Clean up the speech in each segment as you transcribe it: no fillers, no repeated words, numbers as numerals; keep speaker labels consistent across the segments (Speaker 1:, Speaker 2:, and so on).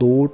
Speaker 1: 2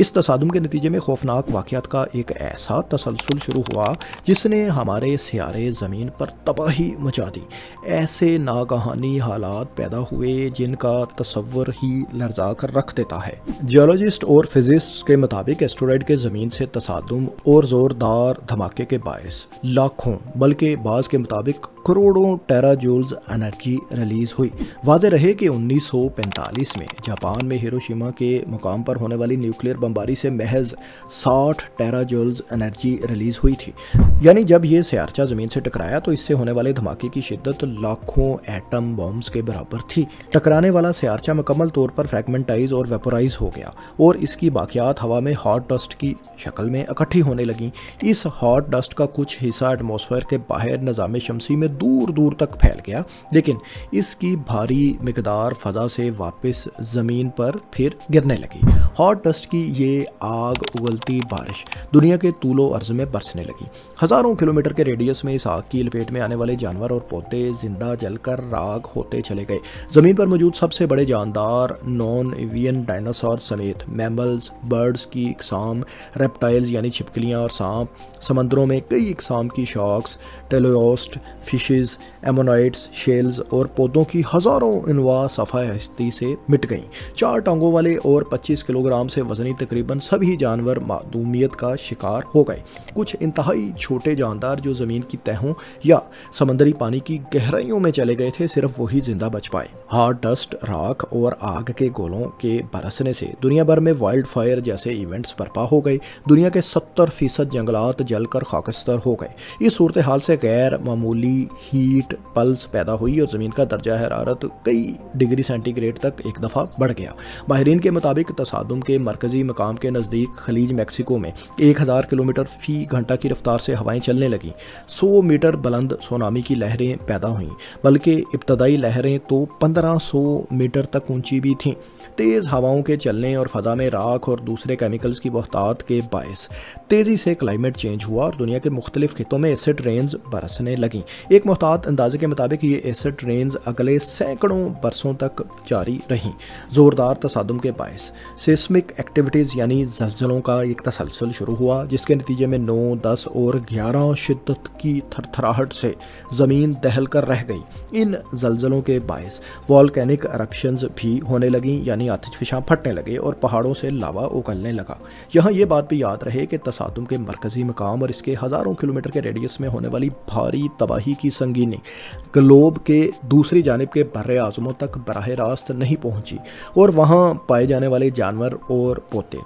Speaker 1: اس تصادم کے نتیجے میں خوفناک واقعات کا ایک ایسا تسلسل شروع ہوا جس نے ہمارے سیارے زمین پر تباہی مچا دی۔ ایسے ناگہانی حالات پیدا ہوئے جن کا تصور ہی لرزا کر رکھ دیتا ہے۔ جیولوجسٹ اور فزسٹ کے مطابق ایسٹرائیڈ کے زمین سے تصادم اور زوردار دھماکے کے باعث لاکھوں بلکہ بعض کے مطابق کروڑوں ٹیرا جولز انرجی ریلیز ہوئی۔ واضح رہے کہ 1945 میں جاپان میں ہیروشیما کے مقام پر ہونے والی نیوکلیئر بمباری سے محض 60 ٹیرا جولز انرجی ریلیز ہوئی تھی، یعنی جب یہ سیارچہ زمین سے ٹکرایا تو اس سے ہونے والے دھماکے کی شدت لاکھوں ایٹم بمز کے برابر تھی۔ ٹکرانے والا سیارچہ مکمل طور پر فریگمنٹائز اور ویپورائز ہو گیا اور اس کی باقیات ہوا میں ہاٹ ڈسٹ کی شکل میں اکٹھی ہونے لگیں۔ اس ہاٹ ڈسٹ کا کچھ حصہ ایٹماسفیئر کے باہر نظام شمسی میں دور دور تک پھیل گیا، لیکن اس کی بھاری مقدار فضا سے واپس زمین پر پھر گرنے لگی۔ ہاٹ ڈسٹ کی یہ آگ اگلتی بارش دنیا کے طول و عرض میں برسنے لگی۔ ہزاروں کلومیٹر کے ریڈیس میں اس آگ کی لپیٹ میں آنے والے جانور اور پودے زندہ جل کر راکھ ہوتے چلے گئے۔ زمین پر موجود سب سے بڑے جاندار نان ایوین ڈائناسور سمیت میملز، برڈز کی اقسام، ریپٹائلز یعنی چھپکلیاں اور سانپ، سمندروں میں کئی اقسام کی شارکس، ٹیلوسٹ فشز، ایمونائٹس، شیلز اور پودوں کی ہزاروں انواع صفحہ ہستی سے مٹ گئیں۔ 4 ٹانگوں والے اور 25 کلوگرام سے وزنی تقریباً سبھی جانور معدومیت کا شکار ہو گئے۔ کچھ انتہائی چھوٹے جاندار جو زمین کی تہوں یا سمندری پانی کی گہرائیوں میں چلے گئے تھے، صرف وہی زندہ بچ پائے۔ ہاٹ ڈسٹ، راکھ اور آگ کے گولوں کے برسنے سے دنیا بھر میں وائلڈ فائر جیسے ایونٹس برپا ہو گئے۔ دنیا کے 70% جنگلات جل کر خاکستر ہو گئے۔ اس صورتحال سے غیر معمولی ہیٹ پلس پیدا ہوئی اور زمین کا درجہ حرارت کئی ڈگری سینٹی گریڈ تک ایک دفعہ بڑھ گیا۔ ماہرین کے مطابق تصادم کے مرکزی مقام کے نزدیک خلیج میکسیکو میں 1000 کلومیٹر فی گھنٹہ کی رفتار سے ہوائیں چلنے لگیں۔ 100 میٹر بلند سونامی کی لہریں پیدا ہوئیں، بلکہ ابتدائی لہریں تو 1500 میٹر تک اونچی بھی تھیں۔ تیز ہواؤں کے چلنے اور فضا میں راکھ اور دوسرے کیمیکلز کی بہتات کے باعث تیزی سے کلائمیٹ چینج ہوا اور دنیا کے مختلف خطوں میں ایسڈ رینز برسنے لگیں۔ ایک محتاط اندازے کے مطابق یہ ایسڈ رینز اگلے سینکڑوں برسوں تک جاری رہیں۔ زوردار تصادم کے باعث سیسمک ایکٹیویٹیز یعنی زلزلوں کا ایک تسلسل شروع ہوا، جس کے نتیجے میں 9، 10 اور 11 شدت کی تھرتھراہٹ سے زمین دہل کر رہ گئی۔ ان زلزلوں کے باعث والکینک ارپشنز بھی ہونے لگیں، یعنی آتش فشاں پھٹنے لگے اور پہاڑوں سے لاوا اگلنے لگا۔ یہاں یہ بات بھی یاد رہے کہ تصادم کے مرکزی مقام اور اس کے ہزاروں کلومیٹر کے ریڈیس میں ہونے والی بھاری تباہی کی سنگینی گلوب کے دوسری جانب کے بر اعظموں تک براہ راست نہیں پہنچی اور وہاں پائے جانے والے جانور اور پودے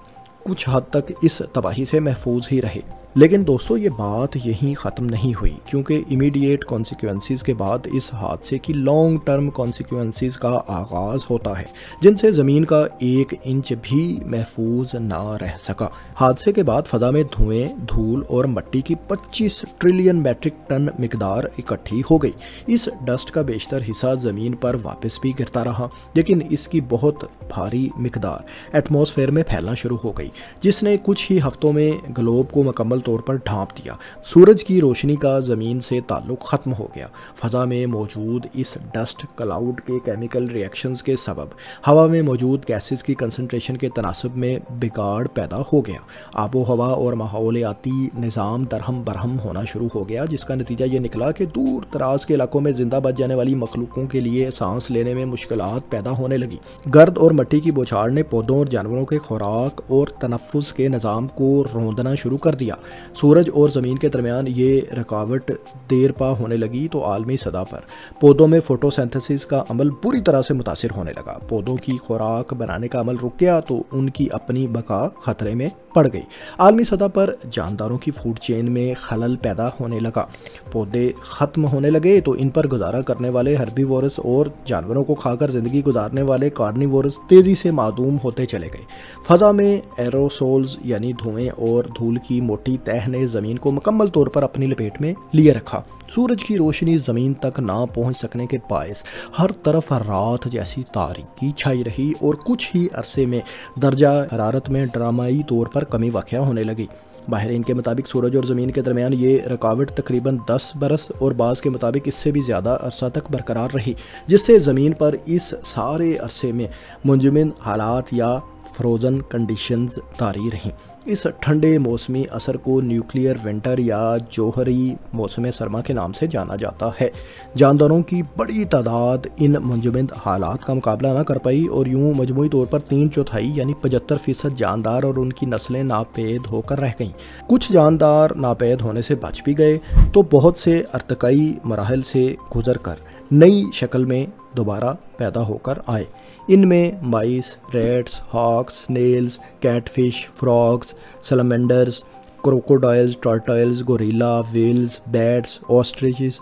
Speaker 1: کچھ حد تک اس تباہی سے محفوظ ہی رہے۔ لیکن دوستو، یہ بات یہیں ختم نہیں ہوئی، کیونکہ امیڈیٹ کانسیکوینسز کے بعد اس حادثے کی لانگ ٹرم کانسیکوینسز کا آغاز ہوتا ہے، جن سے زمین کا 1 انچ بھی محفوظ نہ رہ سکا۔ حادثے کے بعد فضا میں دھوئیں، دھول اور مٹی کی 25 ٹریلین میٹرک ٹن مقدار اکٹھی ہو گئی۔ اس ڈسٹ کا بیشتر حصہ زمین پر واپس بھی گرتا رہا، لیکن اس کی بہت بھاری مقدار ایٹماسفیئر میں پھیلنا شروع ہو گئی، جس نے کچھ ہی ہفتوں میں گلوب کو مکمل طور پر ڈھانپ دیا۔ سورج کی روشنی کا زمین سے تعلق ختم ہو گیا۔ فضا میں موجود اس ڈسٹ کلاؤڈ کے کیمیکل ری ایکشنز کے سبب ہوا میں موجود گیسز کی کنسنٹریشن کے تناسب میں بگاڑ پیدا ہو گیا۔ آب و ہوا اور ماحولیاتی نظام درہم برہم ہونا شروع ہو گیا، جس کا نتیجہ یہ نکلا کہ دور دراز کے علاقوں میں زندہ بچ جانے والی مخلوقوں کے لیے سانس لینے میں مشکلات پیدا ہونے لگی۔ گرد اور مٹی کی بوچھاڑ نے پودوں اور جانوروں کے خوراک اور تنفس کے نظام کو روندنا شروع کر دیا۔ سورج اور زمین کے درمیان یہ رکاوٹ دیر پا ہونے لگی تو عالمی سطح پر پودوں میں فوٹو سینتھسس کا عمل بری طرح سے متاثر ہونے لگا۔ پودوں کی خوراک بنانے کا عمل رک گیا تو ان کی اپنی بقا خطرے میں پڑ گئی۔ عالمی سطح پر جانداروں کی فوڈ چین میں خلل پیدا ہونے لگا۔ پودے ختم ہونے لگے تو ان پر گزارا کرنے والے ہربیورس اور جانوروں کو کھا کر زندگی گزارنے والے کارنیورس تیزی سے معدوم ہوتے چلے گئے۔ فضا میں ایروسولز یعنی دھوئیں اور دھول کی موٹی تہ نے زمین کو مکمل طور پر اپنی لپیٹ میں لیے رکھا۔ سورج کی روشنی زمین تک نہ پہنچ سکنے کے باعث ہر طرف رات جیسی تاریکی چھائی رہی اور کچھ ہی عرصے میں درجہ حرارت میں ڈرامائی طور پر کمی واقع ہونے لگی۔ ماہرین کے مطابق سورج اور زمین کے درمیان یہ رکاوٹ تقریباً 10 برس اور بعض کے مطابق اس سے بھی زیادہ عرصہ تک برقرار رہی، جس سے زمین پر اس سارے عرصے میں منجمد حالات یا فروزن کنڈیشنز طاری رہیں۔ اس ٹھنڈے موسمی اثر کو نیوکلیئر ونٹر یا جوہری موسم سرما کے نام سے جانا جاتا ہے۔ جانداروں کی بڑی تعداد ان منجمد حالات کا مقابلہ نہ کر پائی اور یوں مجموعی طور پر 3/4 یعنی 75% جاندار اور ان کی نسلیں ناپید ہو کر رہ گئیں۔ کچھ جاندار ناپید ہونے سے بچ بھی گئے تو بہت سے ارتقائی مراحل سے گزر کر نئی شکل میں دوبارہ پیدا ہو کر آئے۔ ان میں mice, rats, hawks, snails, catfish, frogs, salamanders, crocodiles, tortoises, gorilla, whales, bats, ostriches,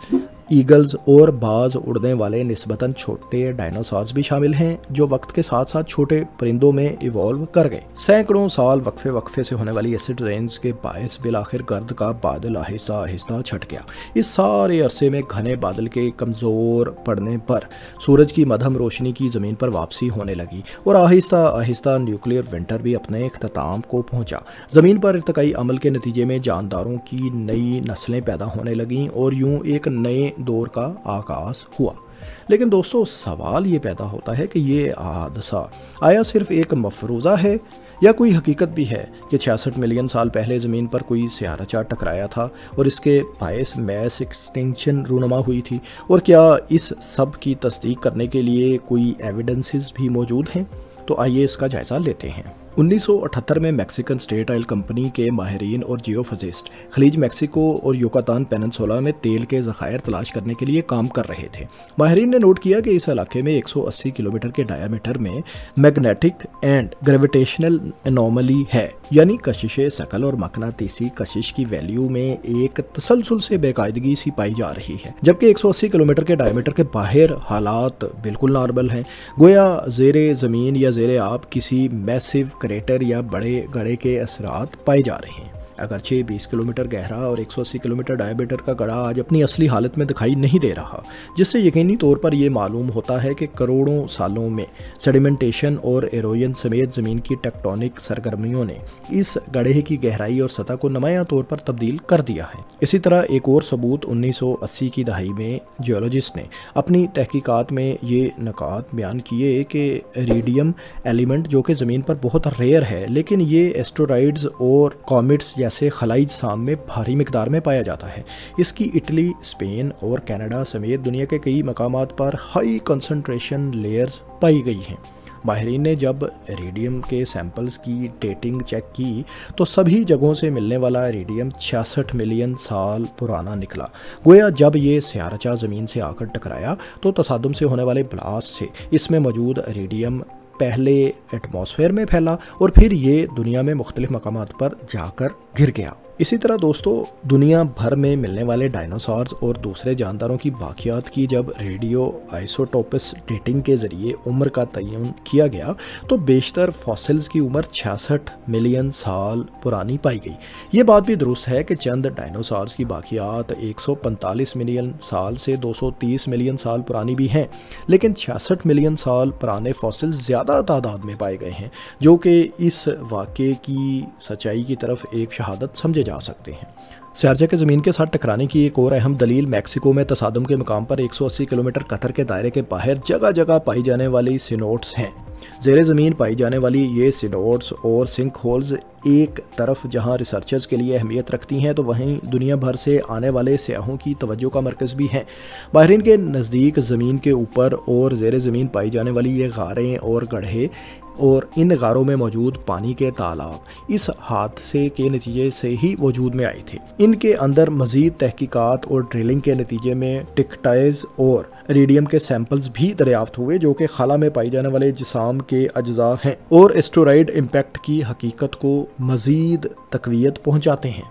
Speaker 1: eagles اور بعض اڑنے والے نسبتاً چھوٹے ڈائناسورز بھی شامل ہیں جو وقت کے ساتھ ساتھ چھوٹے پرندوں میں ایوالو کر گئے۔ سینکڑوں سال وقفے سے ہونے والی ایسڈ رینز کے باعث بالآخر گرد کا بادل آہستہ آہستہ چھٹ گیا۔ اس سارے عرصے میں گھنے بادل کے کمزور پڑنے پر سورج کی مدھم روشنی کی زمین پر واپسی ہونے لگی اور آہستہ آہستہ نیوکلیئر ونٹر بھی اپنے اختتام کو پہنچا۔ زمین پر ارتقائی عمل کے نتیجے میں جانداروں کی نئی نسلیں پیدا ہونے لگیں اور یوں ایک نئے دور کا آغاز ہوا۔ لیکن دوستو، سوال یہ پیدا ہوتا ہے کہ یہ حادثہ آیا صرف ایک مفروضہ ہے یا کوئی حقیقت بھی ہے کہ 66 ملین سال پہلے زمین پر کوئی سیارچہ ٹکرایا تھا اور اس کے باعث میس ایکسٹنکشن رونما ہوئی تھی؟ اور کیا اس سب کی تصدیق کرنے کے لیے کوئی ایویڈنسز بھی موجود ہیں؟ تو آئیے اس کا جائزہ لیتے ہیں۔ 1978 میں میکسیکن اسٹیٹ آئل کمپنی کے ماہرین اور جیو فزسٹ خلیج میکسیکو اور یوکاتان پیننسولا میں تیل کے ذخائر تلاش کرنے کے لیے کام کر رہے تھے۔ ماہرین نے نوٹ کیا کہ اس علاقے میں 180 کلومیٹر کے ڈائیامیٹر میں میگنیٹک اینڈ گریویٹیشنل انوملی ہے، یعنی کشش ثقل اور مقناطیسی کشش کی ویلیو میں ایک تسلسل سے بے قاعدگی سی پائی جا رہی ہے، جبکہ 180 کلومیٹر کے ڈائیامیٹر کے باہر حالات بالکل نارمل ہیں، گویا زیر زمین یا زیر آب کسی میسیو کریٹر یا بڑے گڑھے کے اثرات پائے جا رہے ہیں۔ اگرچہ 20 کلومیٹر گہرا اور 180 کلومیٹر ڈائیامیٹر کا گڑھا آج اپنی اصلی حالت میں دکھائی نہیں دے رہا، جس سے یقینی طور پر یہ معلوم ہوتا ہے کہ کروڑوں سالوں میں سیڈیمنٹیشن اور ایروژن سمیت زمین کی ٹیکٹونک سرگرمیوں نے اس گڑھے کی گہرائی اور سطح کو نمایاں طور پر تبدیل کر دیا ہے۔ اسی طرح ایک اور ثبوت 1980 کی دہائی میں جیولوجسٹ نے اپنی تحقیقات میں یہ نکات بیان کیے کہ ریڈیم ایلیمنٹ جو کہ زمین پر بہت ریئر ہے، لیکن یہ ایسٹرائڈز اور کومیٹس جیسے خلائی اجسام میں بھاری مقدار میں پایا جاتا ہے۔ اس کی اٹلی، اسپین اور کینیڈا سمیت دنیا کے کئی مقامات پر ہائی کنسنٹریشن لیئرز پائی گئی ہیں۔ ماہرین نے جب ریڈیم کے سیمپلز کی ڈیٹنگ چیک کی تو سبھی جگہوں سے ملنے والا ریڈیم 66 ملین سال پرانا نکلا۔ گویا جب یہ سیارچہ زمین سے آ کر ٹکرایا تو تصادم سے ہونے والے بلاسٹ سے اس میں موجود ریڈیم پہلے ایٹماسفیئر میں پھیلا اور پھر یہ دنیا میں مختلف مقامات پر جا کر گر گیا۔ اسی طرح دوستو، دنیا بھر میں ملنے والے ڈائناسورز اور دوسرے جانداروں کی باقیات کی جب ریڈیو آئسوٹوپس ڈیٹنگ کے ذریعے عمر کا تعین کیا گیا تو بیشتر فاسلز کی عمر 66 ملین سال پرانی پائی گئی۔ یہ بات بھی درست ہے کہ چند ڈائناسورز کی باقیات 145 ملین سال سے 230 ملین سال پرانی بھی ہیں، لیکن 66 ملین سال پرانے فاسلز زیادہ تعداد میں پائے گئے ہیں، جو کہ اس واقعے کی سچائی کی طرف ایک شہادت سمجھے جا سکتے ہیں۔ سیارچہ کے زمین کے ساتھ ٹکرانے کی ایک اور اہم دلیل میکسیکو میں تصادم کے مقام پر 180 کلومیٹر قطر کے دائرے کے باہر جگہ جگہ پائی جانے والی سینوٹس ہیں۔ زیر زمین پائی جانے والی یہ سینوٹس اور سنک ہولز ایک طرف جہاں ریسرچرز کے لیے اہمیت رکھتی ہیں تو وہیں دنیا بھر سے آنے والے سیاحوں کی توجہ کا مرکز بھی ہیں۔ ماہرین کے نزدیک زمین کے اوپر اور زیر زمین پائی جانے والی یہ غاریں اور گڑھے اور ان غاروں میں موجود پانی کے تالاب اس حادثے کے نتیجے سے ہی وجود میں آئے تھے۔ ان کے اندر مزید تحقیقات اور ڈرلنگ کے نتیجے میں ٹیکٹائز اور ریڈیم کے سیمپلز بھی دریافت ہوئے جو کہ خلا میں پائی جانے والے جسام کے اجزاء ہیں اور ایسٹرائڈ امپیکٹ کی حقیقت کو مزید تقویت پہنچاتے ہیں۔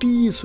Speaker 1: 30